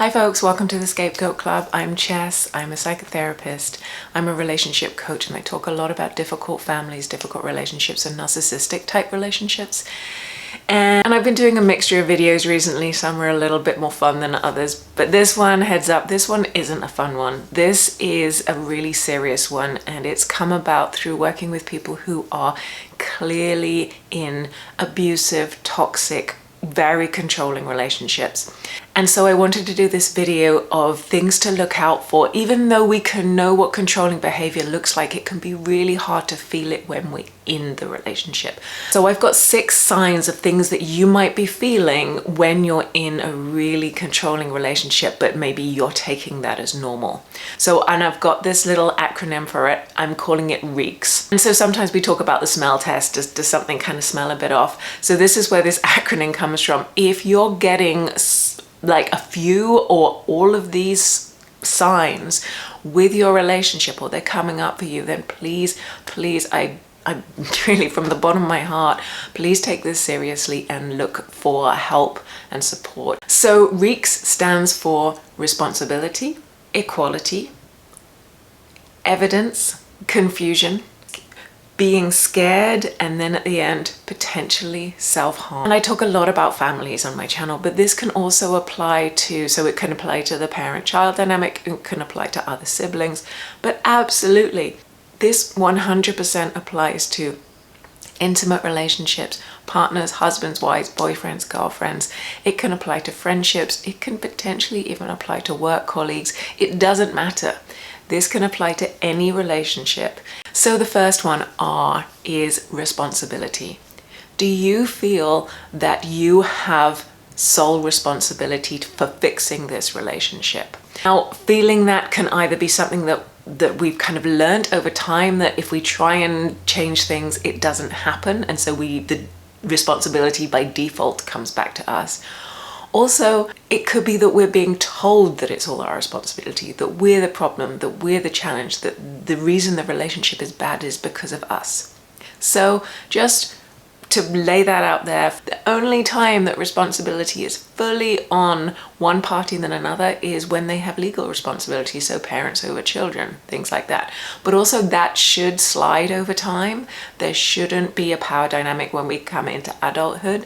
Hi folks, welcome to the Scapegoat Club. I'm Chess, I'm a psychotherapist, I'm a relationship coach, and I talk a lot about difficult families, difficult relationships, and narcissistic type relationships. And I've been doing a mixture of videos recently. Some are a little bit more fun than others, but this one, heads up, this one isn't a fun one. This is a really serious one, and it's come about through working with people who are clearly in abusive, toxic, very controlling relationships. And so I wanted to do this video of things to look out for. Even though we can know what controlling behavior looks like, it can be really hard to feel it when we're in the relationship. So I've got 6 signs of things that you might be feeling when you're in a really controlling relationship, but maybe you're taking that as normal. So, and I've got this little acronym for it. I'm calling it REAKS. And so sometimes we talk about the smell test. Does something kind of smell a bit off? So this is where this acronym comes from. If you're getting like a few or all of these signs with your relationship, or they're coming up for you, then please, I really, from the bottom of my heart, please take this seriously and look for help and support. So REAKS stands for responsibility, equality, evidence, confusion, being scared, and then at the end, potentially self-harm. And I talk a lot about families on my channel, but this can also apply to, so it can apply to the parent-child dynamic, it can apply to other siblings, but absolutely, this 100% applies to intimate relationships, partners, husbands, wives, boyfriends, girlfriends. It can apply to friendships. It can potentially even apply to work colleagues. It doesn't matter. This can apply to any relationship. So the first one, R, is responsibility. Do you feel that you have sole responsibility for fixing this relationship? Now, feeling that can either be something that we've kind of learned over time, that if we try and change things, it doesn't happen. And so the responsibility by default comes back to us. Also, it could be that we're being told that it's all our responsibility, that we're the problem, that we're the challenge, that the reason the relationship is bad is because of us. So just to lay that out there, the only time that responsibility is fully on one party than another is when they have legal responsibility, so parents over children, things like that. But also that should slide over time. There shouldn't be a power dynamic when we come into adulthood.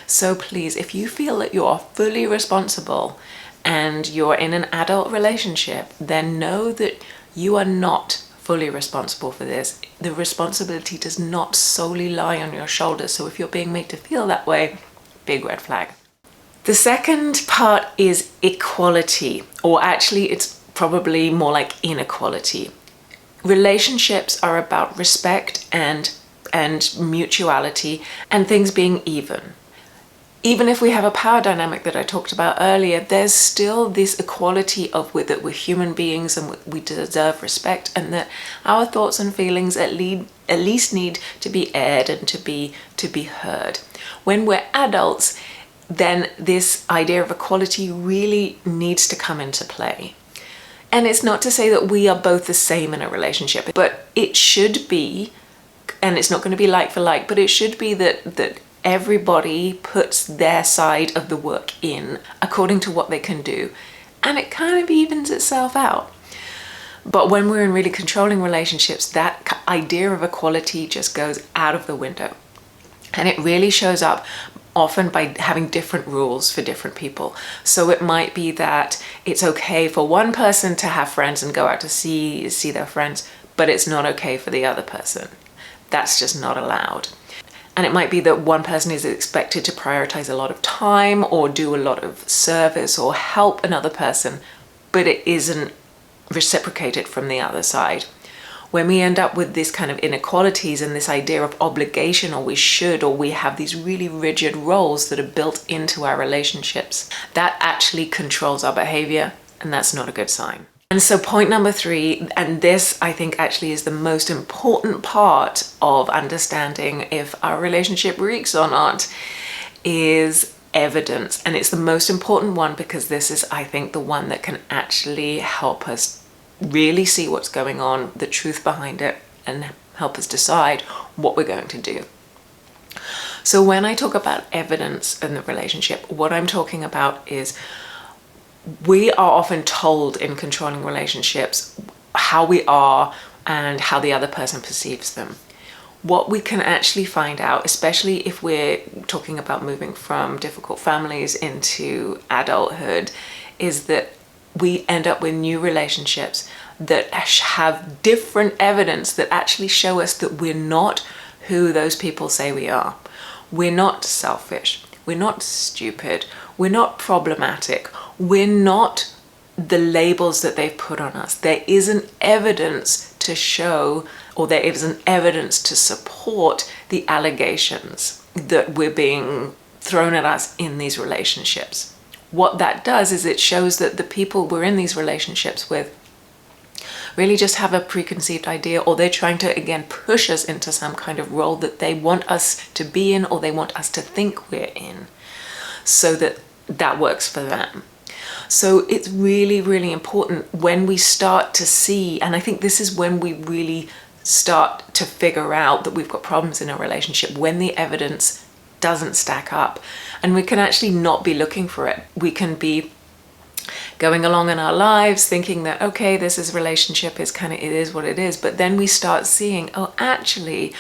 So please, if you feel that you are fully responsible and you're in an adult relationship, then know that you are not fully responsible for this. The responsibility does not solely lie on your shoulders. So if you're being made to feel that way, big red flag. The second part is equality, or actually it's probably more like inequality. Relationships are about respect and mutuality and things being even. Even if we have a power dynamic that I talked about earlier, there's still this equality of that we're human beings and we deserve respect, and that our thoughts and feelings at least need to be aired and to be heard. When we're adults, then this idea of equality really needs to come into play. And it's not to say that we are both the same in a relationship, but it should be, and it's not going to be like for like, but it should be that everybody puts their side of the work in according to what they can do, and it kind of evens itself out. But when we're in really controlling relationships, that idea of equality just goes out of the window, and it really shows up often by having different rules for different people. So it might be that it's okay for one person to have friends and go out to see their friends, but it's not okay for the other person. That's just not allowed. And it might be that one person is expected to prioritize a lot of time or do a lot of service or help another person, but it isn't reciprocated from the other side. When we end up with this kind of inequalities and this idea of obligation, or we should, or we have these really rigid roles that are built into our relationships, that actually controls our behavior, and that's not a good sign. And so point number 3, and this I think actually is the most important part of understanding if our relationship reeks or not, is evidence. And it's the most important one because this is, I think, the one that can actually help us really see what's going on, the truth behind it, and help us decide what we're going to do. So So when I talk about evidence in the relationship, what I'm talking about is we are often told in controlling relationships how we are and how the other person perceives them. What we can actually find out, especially if we're talking about moving from difficult families into adulthood, is that we end up with new relationships that have different evidence that actually show us that we're not who those people say we are. We're not selfish. We're not stupid. We're not problematic. We're not the labels that they've put on us. There isn't evidence to show, or there isn't evidence to support the allegations that we're being thrown at us in these relationships. What that does is it shows that the people we're in these relationships with really just have a preconceived idea, or they're trying to, again, push us into some kind of role that they want us to be in, or they want us to think we're in, so that that works for them. So it's really, really important when we start to see, and I think this is when we really start to figure out that we've got problems in a relationship, when the evidence doesn't stack up. And we can actually not be looking for it. We can be going along in our lives thinking that, okay, this is relationship, is kind of, it is what it is. But then we start seeing, oh, actually,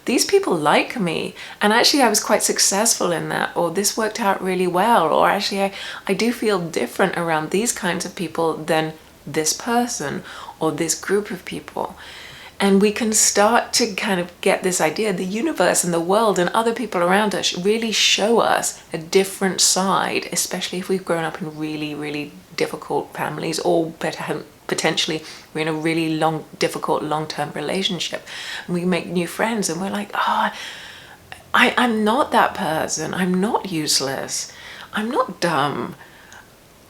these people like me, and actually I was quite successful in that, or this worked out really well, or actually I do feel different around these kinds of people than this person or this group of people. And we can start to kind of get this idea, the universe and the world and other people around us really show us a different side, especially if we've grown up in really, really difficult families, or potentially we're in a really difficult long-term relationship. And we make new friends and we're like, I'm not that person. I'm not useless. I'm not dumb.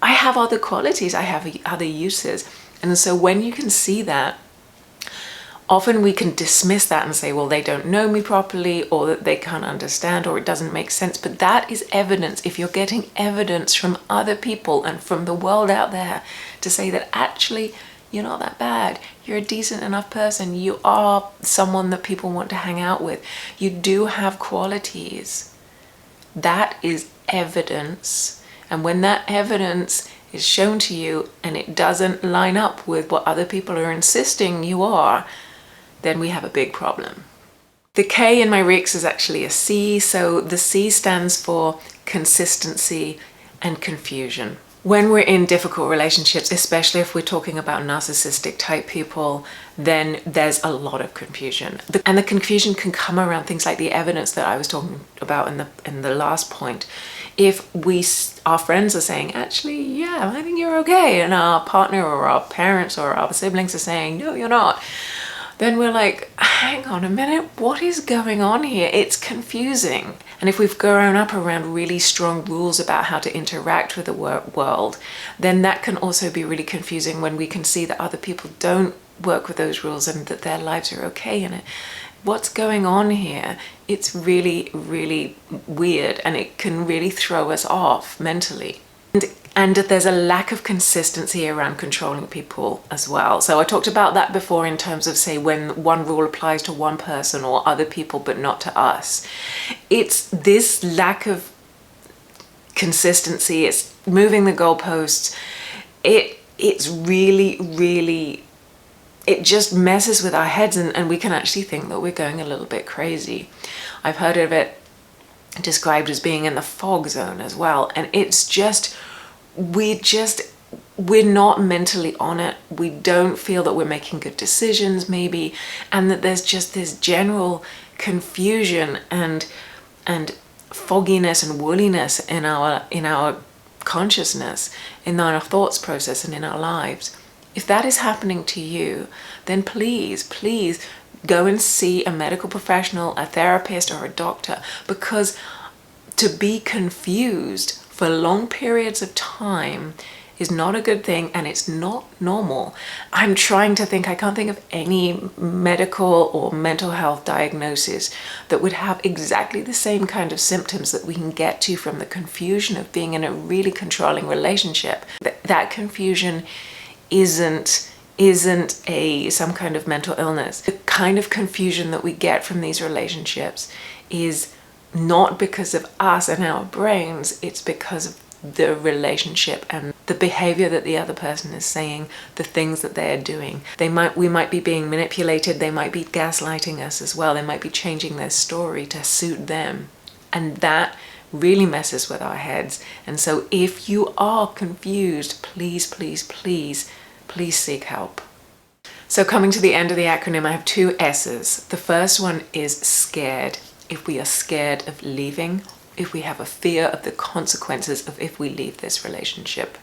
I have other qualities. I have other uses. And so when you can see that, often we can dismiss that and say, well, they don't know me properly, or that they can't understand, or it doesn't make sense. But that is evidence. If you're getting evidence from other people and from the world out there to say that actually you're not that bad, you're a decent enough person, you are someone that people want to hang out with, you do have qualities, that is evidence. And when that evidence is shown to you and it doesn't line up with what other people are insisting you are, then we have a big problem. The K in my REEX is actually a C, so the C stands for consistency and confusion. When we're in difficult relationships, especially if we're talking about narcissistic type people, then there's a lot of confusion. And the confusion can come around things like the evidence that I was talking about in the last point. If our friends are saying, actually, yeah, I think you're okay, and our partner or our parents or our siblings are saying, no, you're not, then we're like, hang on a minute, what is going on here? It's confusing. And if we've grown up around really strong rules about how to interact with the world, then that can also be really confusing when we can see that other people don't work with those rules and that their lives are okay in it. What's going on here? It's really, really weird, and it can really throw us off mentally. And there's a lack of consistency around controlling people as well. So I talked about that before in terms of, say, when one rule applies to one person or other people but not to us. It's this lack of consistency, it's moving the goalposts. It's really, really, it just messes with our heads, and we can actually think that we're going a little bit crazy. I've heard of it described as being in the fog zone as well. And it's just, we're not mentally on it. We don't feel that we're making good decisions maybe, and that there's just this general confusion and fogginess and woolliness in our consciousness, in our thoughts process, and in our lives. If that is happening to you, then please go and see a medical professional, a therapist, or a doctor, because to be confused for long periods of time is not a good thing, and it's not normal. I'm trying to think, I can't think of any medical or mental health diagnosis that would have exactly the same kind of symptoms that we can get to from the confusion of being in a really controlling relationship. That confusion isn't some kind of mental illness. The kind of confusion that we get from these relationships is not because of us and our brains, it's because of the relationship and the behavior that the other person is saying, the things that they're doing. We might be being manipulated, they might be gaslighting us as well, they might be changing their story to suit them. And that really messes with our heads. And so if you are confused, please, please, please, please seek help. So coming to the end of the acronym, I have 2 S's. The first one is scared. If we are scared of leaving, if we have a fear of the consequences of if we leave this relationship.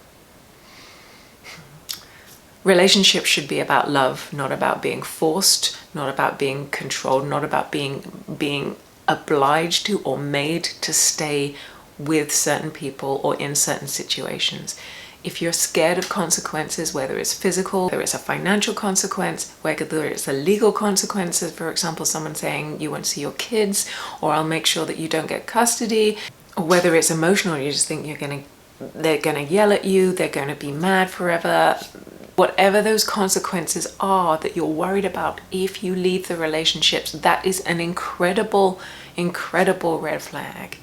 Relationships should be about love, not about being forced, not about being controlled, not about being obliged to or made to stay with certain people or in certain situations. If you're scared of consequences, whether it's physical, whether it's a financial consequence, whether it's a legal consequences, for example, someone saying you won't see your kids, or I'll make sure that you don't get custody, or whether it's emotional, you just think they're gonna yell at you, they're gonna be mad forever. Whatever those consequences are that you're worried about if you leave the relationships, that is an incredible, incredible red flag.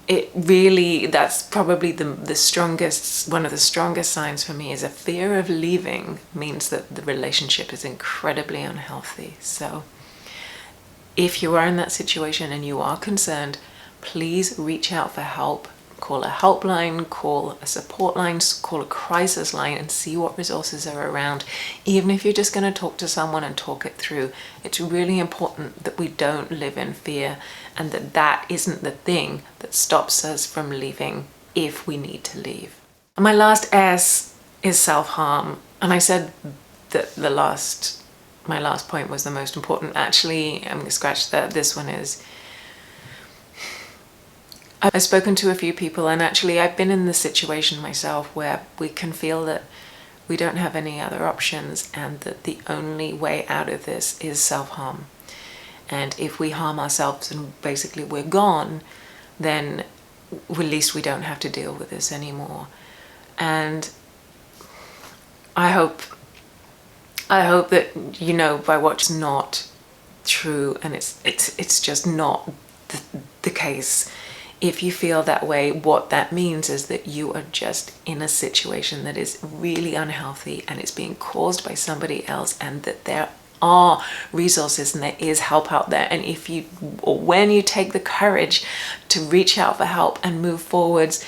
It really, that's probably the strongest, one of the strongest signs for me, is a fear of leaving means that the relationship is incredibly unhealthy. So if you are in that situation and you are concerned, please reach out for help. Call a helpline, call a support line, call a crisis line, and see what resources are around. Even if you're just going to talk to someone and talk it through, it's really important that we don't live in fear, and that isn't the thing that stops us from leaving if we need to leave. And my last S is self-harm. And I said that my last point was the most important. Actually, I'm going to scratch that. This one is, I've spoken to a few people, and actually I've been in this situation myself where we can feel that we don't have any other options and that the only way out of this is self-harm. And if we harm ourselves and basically we're gone, then at least we don't have to deal with this anymore. And I hope that you know by what's not true, and it's just not the case. If you feel that way, what that means is that you are just in a situation that is really unhealthy and it's being caused by somebody else, and that there are resources and there is help out there. And if you, or when you take the courage to reach out for help and move forwards,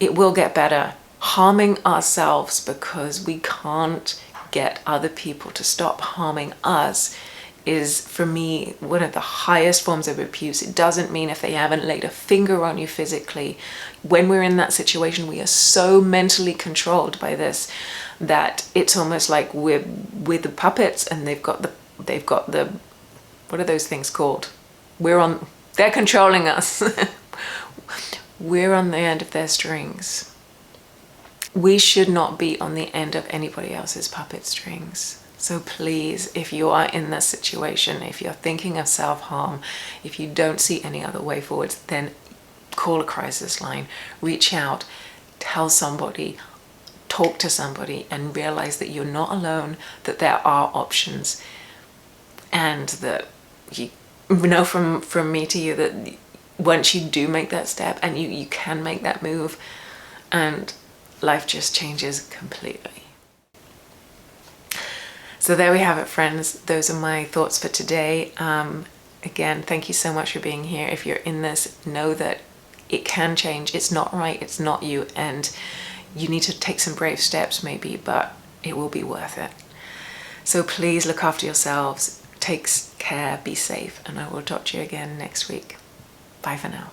it will get better. Harming ourselves because we can't get other people to stop harming us is, for me, one of the highest forms of abuse. It doesn't mean if they haven't laid a finger on you physically. When we're in that situation, we are so mentally controlled by this that it's almost like we're the puppets, and they've got the what are those things called? They're controlling us. We're on the end of their strings. We should not be on the end of anybody else's puppet strings. So please, if you are in this situation, if you're thinking of self-harm, if you don't see any other way forwards, then call a crisis line, reach out, tell somebody, talk to somebody, and realize that you're not alone, that there are options, and that you know from me to you that once you do make that step and you can make that move, and life just changes completely. So there we have it, friends. Those are my thoughts for today. Again, thank you so much for being here. If you're in this, know that it can change. It's not right, it's not you, and you need to take some brave steps maybe, but it will be worth it. So please look after yourselves, take care, be safe, and I will talk to you again next week. Bye for now.